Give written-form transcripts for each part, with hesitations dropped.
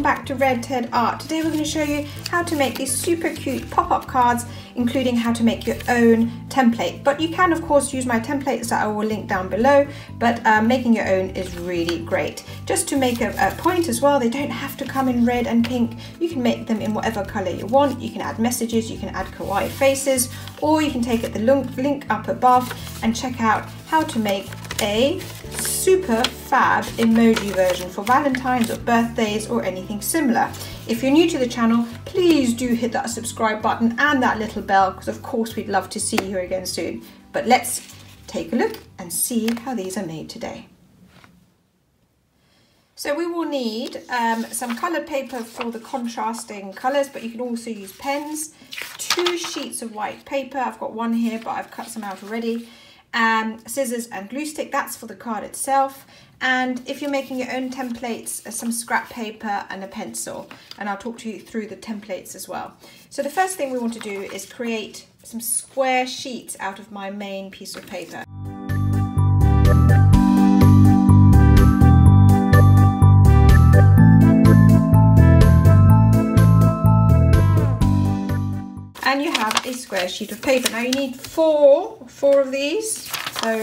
back to Red Ted Art. Today we're going to show you how to make these super cute pop-up cards, including how to make your own template. But you can of course use my templates that I will link down below, but making your own is really great. Just to make a point as well, they don't have to come in red and pink. You can make them in whatever color you want. You can add messages, you can add kawaii faces, or you can take it the link up above and check out how to make a super fab emoji version for Valentines or birthdays or anything similar. If you're new to the channel, please do hit that subscribe button and that little bell, because of course we'd love to see you here again soon. But let's take a look and see how these are made today. So we will need some coloured paper for the contrasting colours, but you can also use pens, 2 sheets of white paper. I've got one here, but I've cut some out already. Scissors and glue stick, that's for the card itself. And if you're making your own templates, some scrap paper and a pencil. And I'll talk to you through the templates as well. So the first thing we want to do is create some square sheets out of my main piece of paper. And you have a square sheet of paper. Now you need four of these. So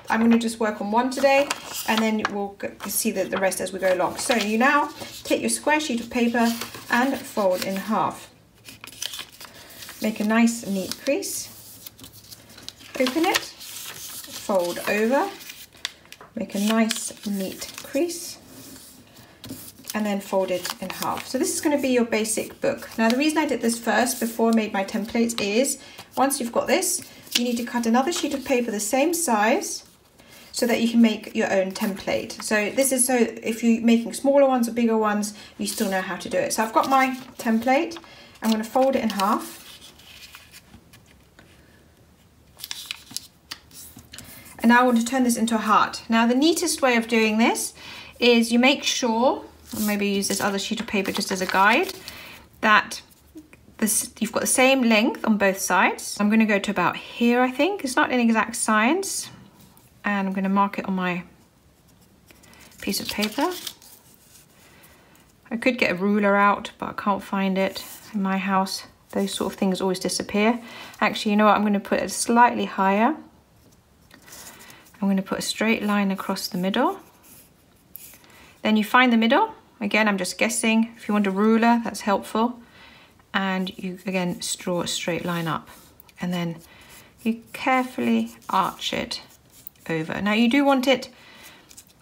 I'm going to just work on one today, and then we'll see the rest as we go along. So you now take your square sheet of paper and fold in half. Make a nice neat crease. Open it, fold over, make a nice neat crease, and then fold it in half. So this is going to be your basic book. Now the reason I did this first before I made my templates is, once you've got this, you need to cut another sheet of paper the same size so that you can make your own template. So this is so if you're making smaller ones or bigger ones, you still know how to do it. So I've got my template. I'm going to fold it in half. And now I want to turn this into a heart. Now the neatest way of doing this is you make sure, or maybe use this other sheet of paper just as a guide, that you've got the same length on both sides. I'm going to go to about here, I think. It's not an exact science. And I'm going to mark it on my piece of paper. I could get a ruler out, but I can't find it in my house. Those sort of things always disappear. Actually, you know what? I'm going to put it slightly higher. I'm going to put a straight line across the middle. Then you find the middle. Again, I'm just guessing. If you want a ruler, that's helpful. And you, again, draw a straight line up. And then you carefully arch it over. Now, you do want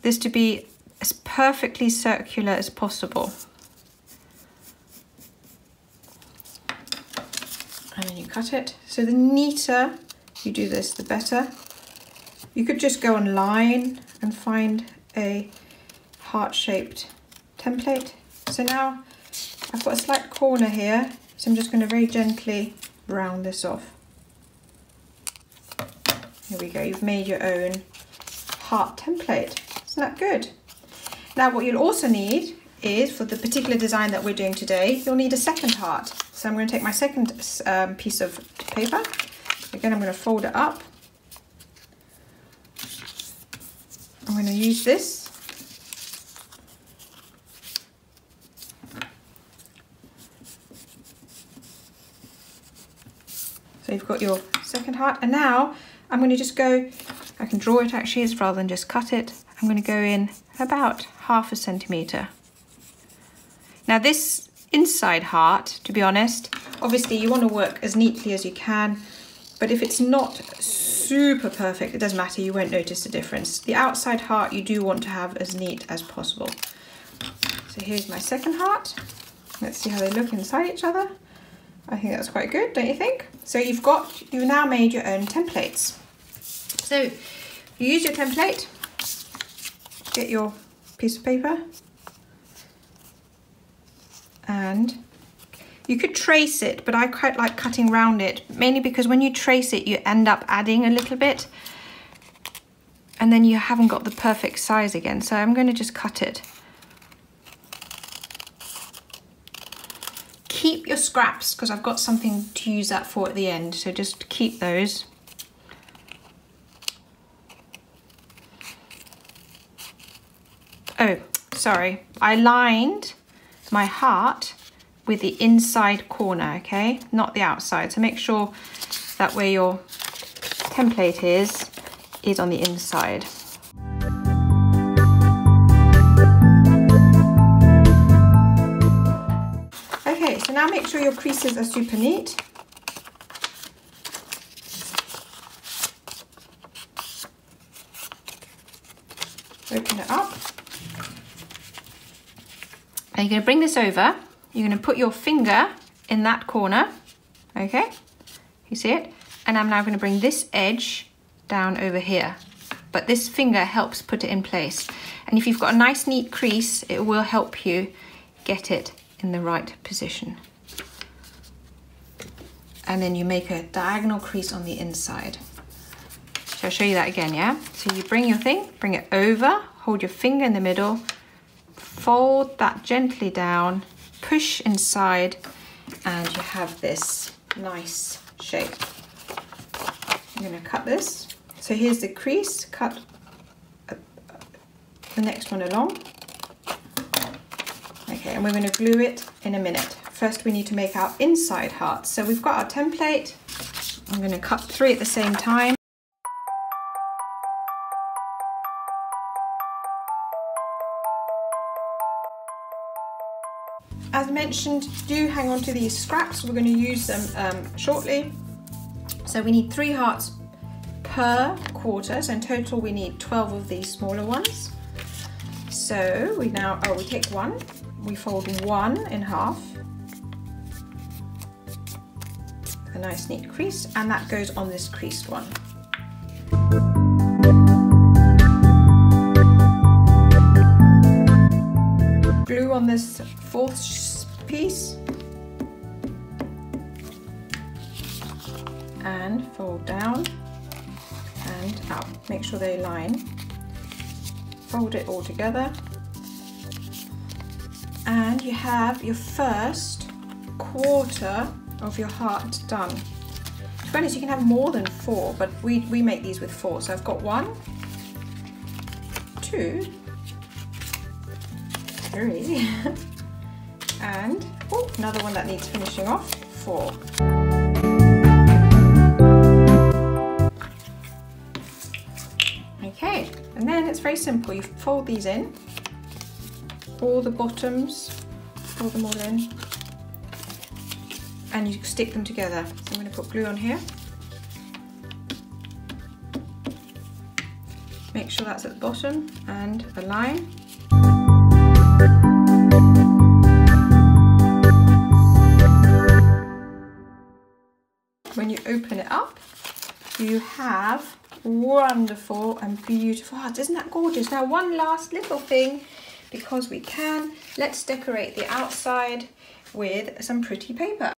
this to be as perfectly circular as possible. And then you cut it. So the neater you do this, the better. You could just go online and find a heart-shaped template. So now I've got a slight corner here, so I'm just going to very gently round this off. Here we go, you've made your own heart template. Isn't that good? Now what you'll also need is, for the particular design that we're doing today, you'll need a second heart. So I'm going to take my second piece of paper. Again, I'm going to fold it up. I'm going to use this. So you've got your second heart, and now I'm going to just go, I can draw it actually rather than just cut it. I'm going to go in about 1/2 centimetre. Now this inside heart, to be honest, obviously you want to work as neatly as you can, but if it's not super perfect, it doesn't matter, you won't notice the difference. The outside heart you do want to have as neat as possible. So here's my second heart. Let's see how they look inside each other. I think that's quite good, don't you think? So you've now made your own templates. So you use your template, get your piece of paper, and you could trace it, but I quite like cutting round it, mainly because when you trace it, you end up adding a little bit, and then you haven't got the perfect size again. So I'm going to just cut it. Keep your scraps, because I've got something to use that for at the end, so just keep those. Oh, sorry, I lined my heart with the inside corner, okay? Not the outside. So make sure that where your template is on the inside. Okay, so now make sure your creases are super neat. Open it up. And you're going to bring this over. You're going to put your finger in that corner. Okay, you see it? And I'm now going to bring this edge down over here. But this finger helps put it in place. And if you've got a nice neat crease, it will help you get it in the right position. And then you make a diagonal crease on the inside. So I'll show you that again, yeah? So you bring your thing, bring it over, hold your finger in the middle, fold that gently down, push inside, and you have this nice shape. I'm going to cut this. So here's the crease, cut the next one along. Okay, and we're going to glue it in a minute. First we need to make our inside heart. So we've got our template. I'm going to cut 3 at the same time. As mentioned, do hang on to these scraps. We're going to use them shortly. So we need 3 hearts per quarter. So in total we need 12 of these smaller ones. So we take 1, we fold 1 in half. A nice neat crease, and that goes on this creased one. Glue on this 4th piece and fold down and out. Make sure they line. Fold it all together and you have your first quarter of your heart done. To be honest, you can have more than 4, but we make these with 4. So I've got 1, 2, 3, and another one that needs finishing off, 4. Okay, and then it's very simple. You fold these in, all the bottoms, fold them all in, and you stick them together. So I'm going to put glue on here. Make sure that's at the bottom and align. When you open it up, you have wonderful and beautiful hearts. Isn't that gorgeous? Now one last little thing, because we can, let's decorate the outside with some pretty paper.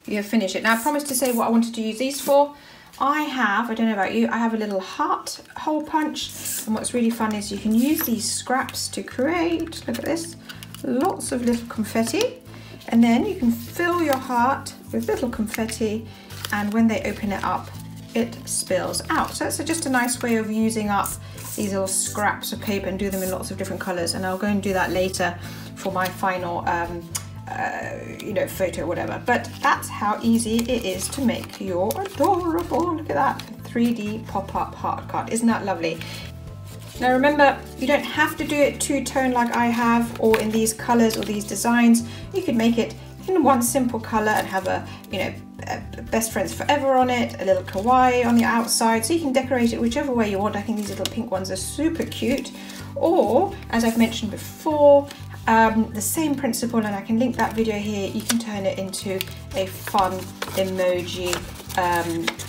You have finished it. Now I promised to say what I wanted to use these for. I don't know about you, I have a little heart hole punch, and what's really fun is you can use these scraps to create, look at this, lots of little confetti, and then you can fill your heart with little confetti, and when they open it up, it spills out. So it's just a nice way of using up these little scraps of paper and do them in lots of different colours, and I'll go and do that later for my final photo, whatever. But that's how easy it is to make your adorable, look at that, 3D pop-up heart card. Isn't that lovely? Now remember, you don't have to do it two-tone like I have, or in these colors or these designs. You could make it in one simple color and have a best friends forever on it, a little kawaii on the outside, so you can decorate it whichever way you want. I think these little pink ones are super cute. Or, as I've mentioned before, the same principle, and I can link that video here, you can turn it into a fun emoji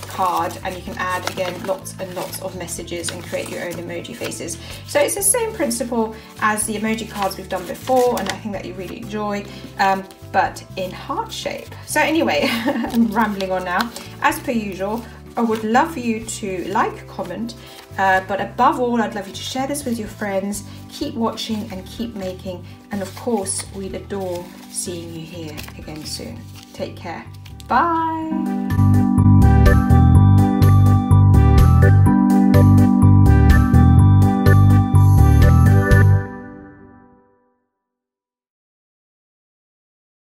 card, and you can add again lots and lots of messages and create your own emoji faces. So it's the same principle as the emoji cards we've done before, and I think that you really enjoy, but in heart shape. So anyway, I'm rambling on now. As per usual, I would love for you to like, comment, but above all, I'd love you to share this with your friends. Keep watching and keep making, and of course, we'd adore seeing you here again soon. Take care. Bye.